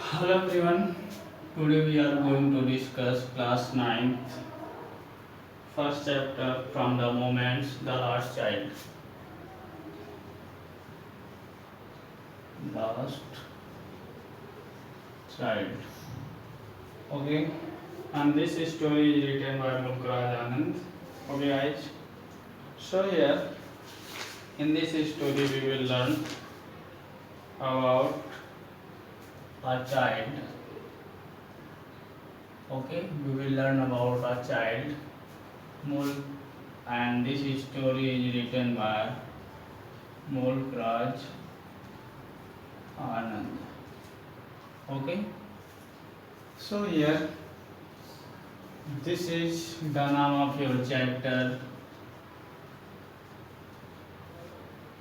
Hello everyone. Today we are going to discuss class 9th first chapter from the moments the last child. Last child. Okay. And this story is written by Mukraj Anand. Okay guys. So here in this story we will learn about a child. Okay, we will learn about a child Mulk, and this story is written by Mulk Raj Anand. Okay, so here this is the name of your chapter.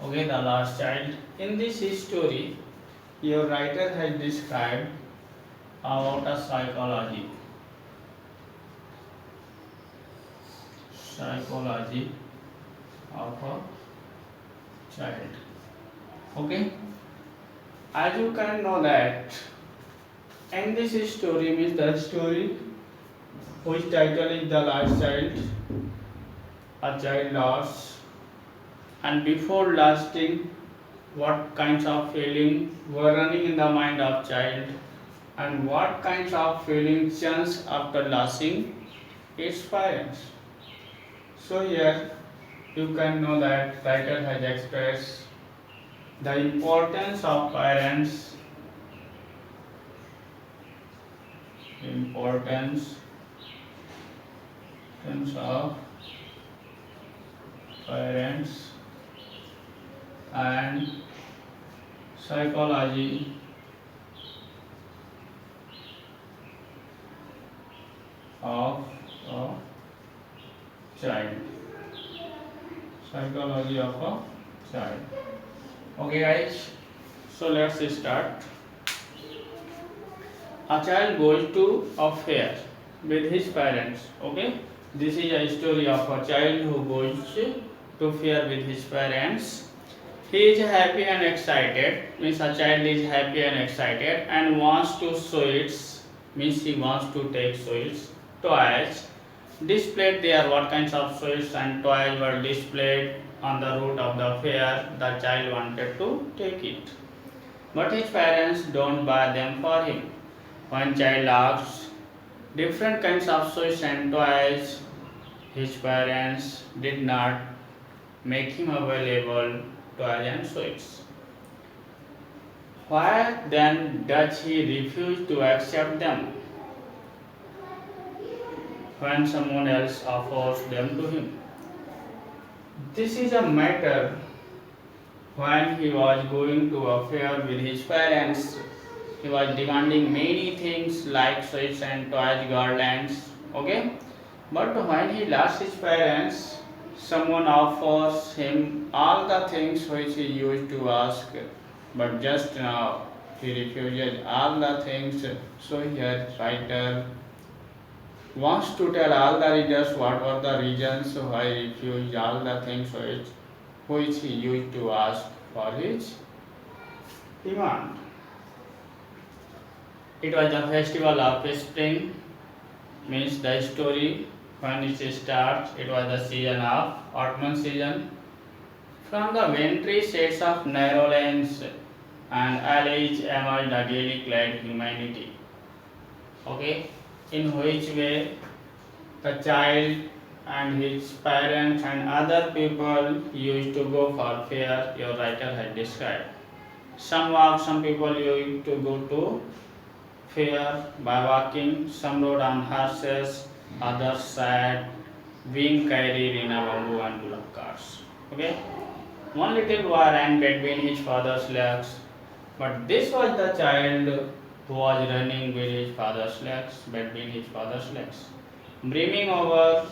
Okay, the last child. In this story, your writer has described about a psychology of a child. Okay, as you can know that in this story means the story whose title is the last child, a child lost, and before lasting what kinds of feelings were running in the mind of child and what kinds of feelings change after losing its parents. So here you can know that writer has expressed the importance of parents, importance of parents and psychology of a child. Psychology of a child. Okay guys, so let's start. A child goes to a fair with his parents. Okay, this is a story of a child who goes to fair with his parents. He is happy and excited, means a child is happy and excited and wants to sweets, means he wants to take sweets, toys. Displayed there, what kinds of sweets and toys were displayed on the route of the fair. The child wanted to take it, but his parents don't buy them for him. When child asks different kinds of sweets and toys, his parents did not make him available toys and sweets. Why then does he refuse to accept them when someone else offers them to him? This is a matter when he was going to a fair with his parents. He was demanding many things like sweets and toys, garlands. Okay, but when he lost his parents, someone offers him all the things which he used to ask, but just now he refuses all the things. So here writer wants to tell all the readers what were the reasons why he refused all the things which he used to ask for his demand. It was the festival of spring, means the story when it starts, it was the season of autumn season. From the wintry shades of narrow lanes and alleys emerged a gaily clad humanity. Okay, in which way the child and his parents and other people used to go for fair, your writer had described. Some people used to go to fair by walking, some rode on horses, others sat being carried in a bamboo and bullock carts. Okay, one little boy ran between his father's legs, but this was the child who was running with his father's legs, between his father's legs, brimming over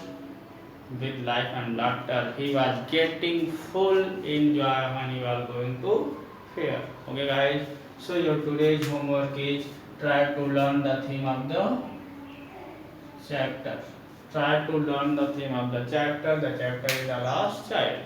with life and laughter. He was getting full enjoy when he was going to fair. Okay guys, so your today's homework is try to learn the theme of the chapter. Try to learn the theme of the chapter. The chapter is the last child.